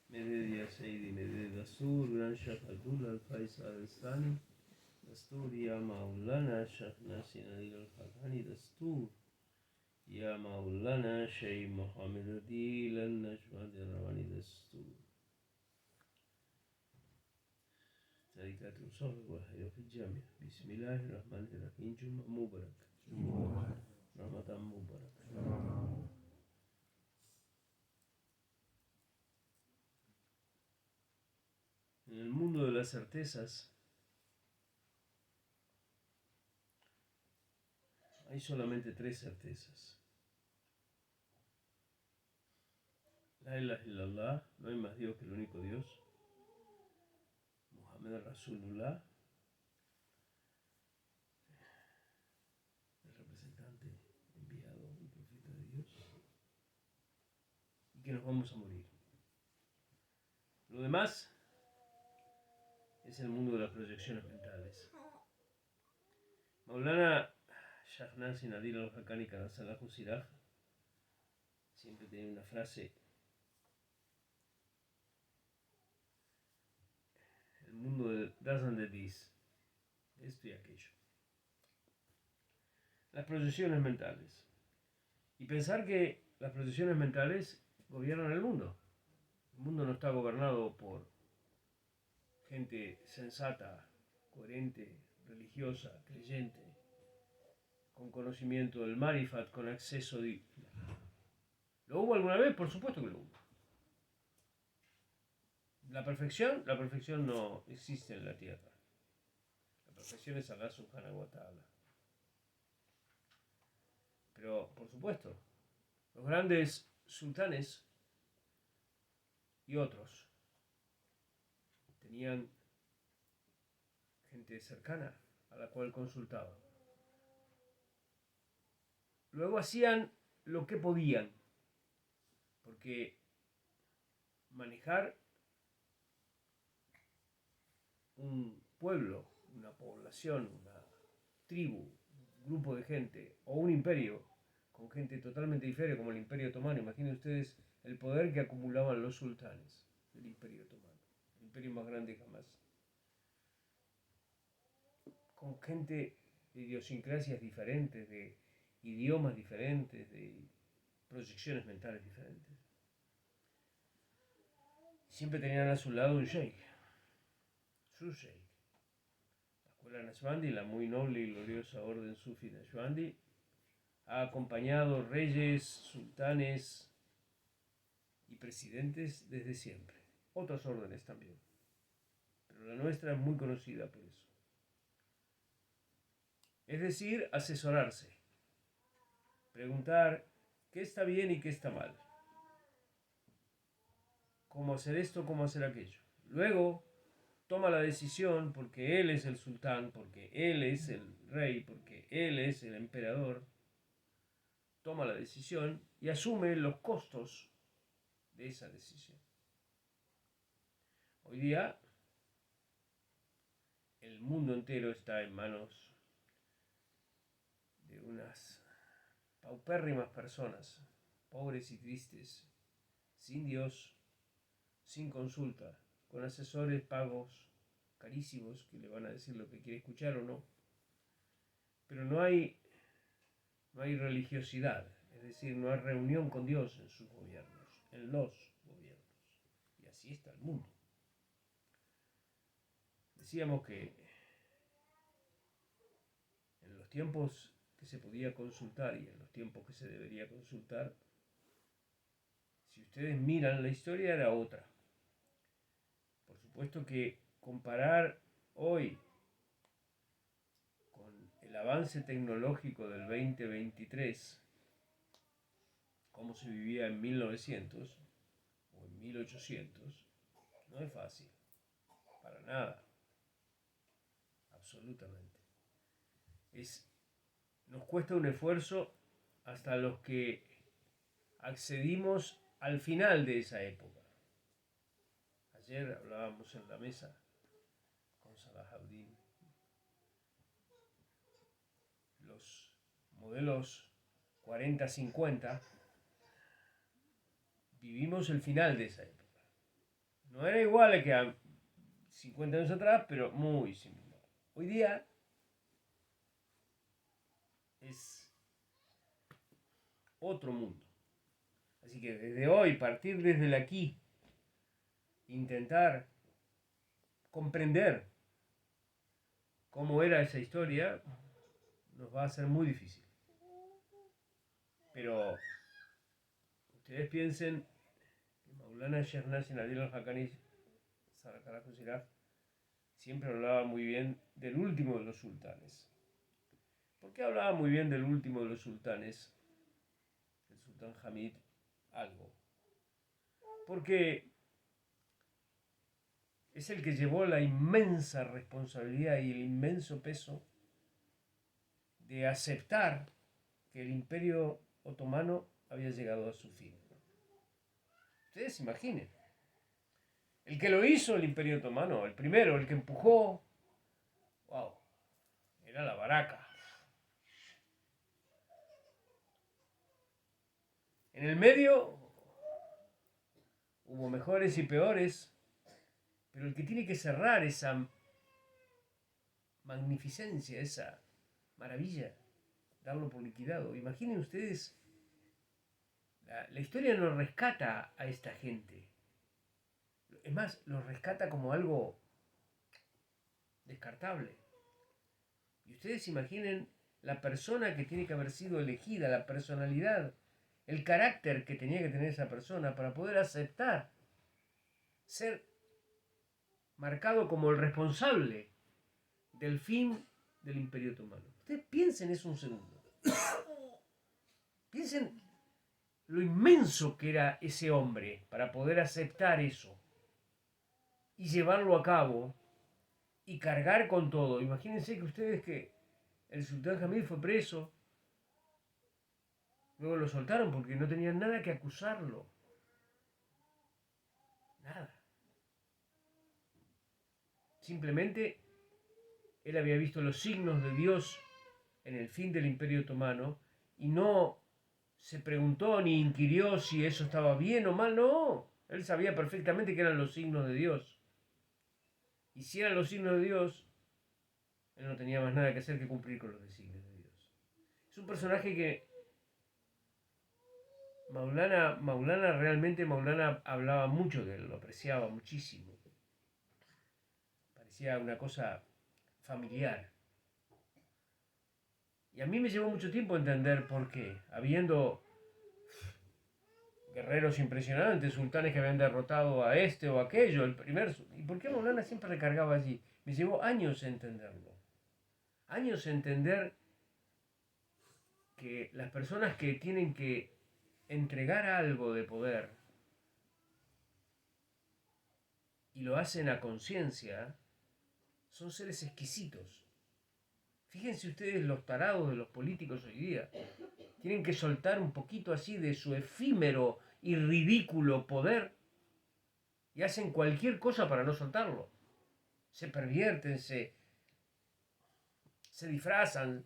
Meded ya Seydi Meded Dastur, Gran Shah Abdullah Al-Faisal Al-Stani, Dastur ya Maulana Shah Nasir Nadir Al-Haqqani, Dastur ya Maulana Shaykh Muhammad Adil Al-Najmad Al-Rawani, Dastur طريقة الصحبة والحياة في الجامعة. بسم الله الرحمن الرحيم. جمعة مبارك، رمضان مبارك. En el mundo de las certezas hay solamente tres certezas. La ilaha illallah, no hay más Dios que el único Dios. Muhammad Rasulullah, el representante enviado, el profeta de Dios. Y que nos vamos a morir. Lo demás es el mundo de las proyecciones mentales. Maulana Shah Nasir Nadir Al-Haqqani Qaddasallahu Siraj siempre tiene una frase: el mundo de Dazan de Dis, esto y aquello. Las proyecciones mentales. Y pensar que las proyecciones mentales gobiernan el mundo. El mundo no está gobernado por gente sensata, coherente, religiosa, creyente, con conocimiento del Marifat, con acceso de... ¿Lo hubo alguna vez? Por supuesto que lo hubo. La perfección no existe en la tierra. La perfección es Allah subhanahu wa ta'ala. Pero, por supuesto, los grandes sultanes y otros tenían gente cercana a la cual consultaban. Luego hacían lo que podían, porque manejar un pueblo, una población, una tribu, un grupo de gente o un imperio con gente totalmente diferente como el Imperio Otomano. Imaginen ustedes el poder que acumulaban los sultanes del Imperio Otomano, el imperio más grande jamás, con gente de idiosincrasias diferentes, de idiomas diferentes, de proyecciones mentales diferentes. Siempre tenían a su lado un sheikh, su sheikh. La escuela Naqshbandi, la muy noble y gloriosa orden sufi Naqshbandi, ha acompañado reyes, sultanes y presidentes desde siempre. Otras órdenes también, pero la nuestra es muy conocida por eso. Es decir, asesorarse, preguntar qué está bien y qué está mal, cómo hacer esto, cómo hacer aquello. Luego toma la decisión, porque él es el sultán, porque él es el rey, porque él es el emperador. Toma la decisión y asume los costos de esa decisión. Hoy día el mundo entero está en manos de unas paupérrimas personas, pobres y tristes, sin Dios, sin consulta, con asesores pagos carísimos que le van a decir lo que quiere escuchar o no. Pero no hay religiosidad, es decir, no hay reunión con Dios en sus gobiernos, en los gobiernos. Y así está el mundo. Decíamos que en los tiempos que se podía consultar y en los tiempos que se debería consultar, si ustedes miran, la historia era otra. Por supuesto que comparar hoy con el avance tecnológico del 2023, cómo se vivía en 1900 o en 1800, no es fácil, para nada, absolutamente. Nos cuesta un esfuerzo hasta los que accedimos al final de esa época. Ayer hablábamos en la mesa con Salahuddin. Los modelos 40, 50, vivimos el final de esa época. No era igual que a 50 años atrás, pero muy similar. Hoy día es otro mundo. Así que desde hoy, partir desde el aquí, intentar comprender cómo era esa historia, nos va a ser muy difícil. Pero ustedes piensen que Maulana Shehnaz Nadir al-Haqqani siempre hablaba muy bien del último de los sultanes. ¿Por qué hablaba muy bien del último de los sultanes? El sultán Hamid algo. Porque es el que llevó la inmensa responsabilidad y el inmenso peso de aceptar que el imperio otomano había llegado a su fin. Ustedes imaginen. El que lo hizo el imperio otomano, el primero, el que empujó, wow, era la baraca. En el medio hubo mejores y peores, pero el que tiene que cerrar esa magnificencia, esa maravilla, darlo por liquidado. Imaginen ustedes, la historia no rescata a esta gente. Es más, los rescata como algo descartable. Y ustedes imaginen la persona que tiene que haber sido elegida, la personalidad, el carácter que tenía que tener esa persona para poder aceptar ser marcado como el responsable del fin del Imperio Otomano. Ustedes piensen eso un segundo. Piensen lo inmenso que era ese hombre para poder aceptar eso y llevarlo a cabo y cargar con todo. Imagínense que ustedes que el sultán Hamid fue preso, luego lo soltaron porque no tenían nada que acusarlo. Nada. Simplemente él había visto los signos de Dios en el fin del Imperio Otomano y no se preguntó ni inquirió si eso estaba bien o mal. No, él sabía perfectamente que eran los signos de Dios. Y si eran los signos de Dios, él no tenía más nada que hacer que cumplir con los designios de Dios. Es un personaje que Maulana hablaba mucho de él, lo apreciaba muchísimo. Parecía una cosa familiar. Y a mí me llevó mucho tiempo entender por qué, habiendo guerreros impresionantes, sultanes que habían derrotado a este o aquello, el primer... ¿Y por qué Maulana siempre recargaba allí? Me llevó años entenderlo. Años entender que las personas que tienen que entregar algo de poder y lo hacen a conciencia, son seres exquisitos. Fíjense ustedes los tarados de los políticos hoy día. Tienen que soltar un poquito así de su efímero y ridículo poder y hacen cualquier cosa para no soltarlo. Se pervierten, se disfrazan,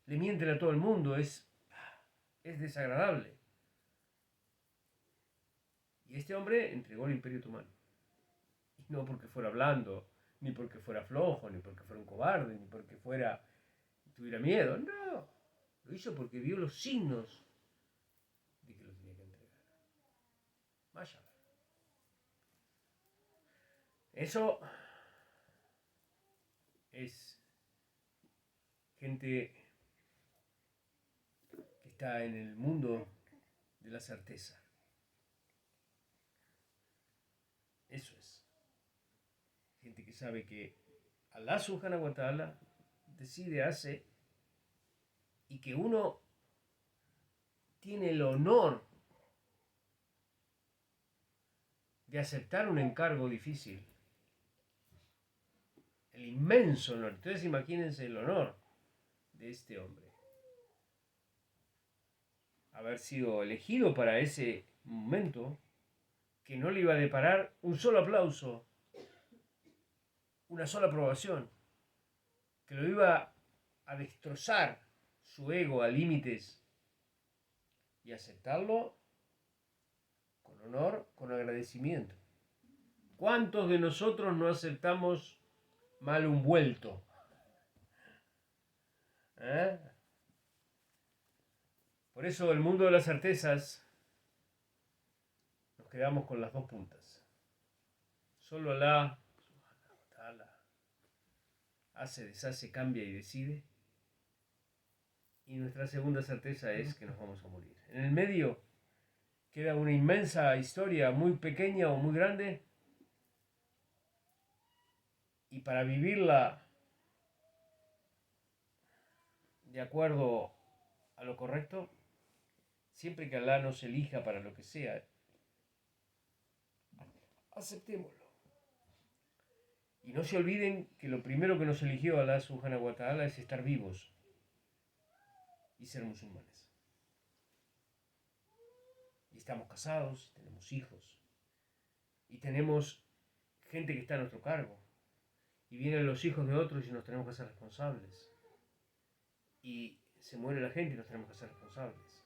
le mienten a todo el mundo, es desagradable. Y este hombre entregó el Imperio Otomano. Y no porque fuera blando, ni porque fuera flojo, ni porque fuera un cobarde, ni porque tuviera miedo. No, lo hizo porque vio los signos de que lo tenía que entregar. Vaya. Eso es gente que está en el mundo de la certeza. Eso es. Gente que sabe que Allah subhanahu wa ta'ala decide, hace, y que uno tiene el honor de aceptar un encargo difícil. El inmenso honor. Entonces imagínense el honor de este hombre. Haber sido elegido para ese momento que no le iba a deparar un solo aplauso, una sola aprobación, que lo iba a destrozar su ego a límites y aceptarlo con honor, con agradecimiento. ¿Cuántos de nosotros no aceptamos mal un vuelto? ¿Eh? Por eso el mundo de las certezas nos quedamos con las dos puntas. Solo Alá hace, deshace, cambia y decide. Y nuestra segunda certeza es que nos vamos a morir. En el medio queda una inmensa historia, muy pequeña o muy grande. Y para vivirla de acuerdo a lo correcto, siempre que Alá nos elija para lo que sea, aceptémoslo. Y no se olviden que lo primero que nos eligió Alá Subhanahu wa Ta'ala es estar vivos y ser musulmanes. Y estamos casados, tenemos hijos, y tenemos gente que está a nuestro cargo. Y vienen los hijos de otros y nos tenemos que hacer responsables. Y se muere la gente y nos tenemos que hacer responsables.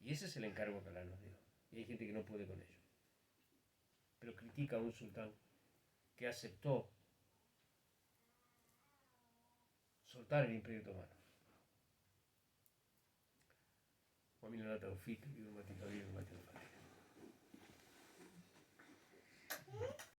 Y ese es el encargo que Alá nos dio. Y hay gente que no puede con ello. Pero critica a un sultán que aceptó soltar el Imperio Otomano. ومن لا توفيق يوم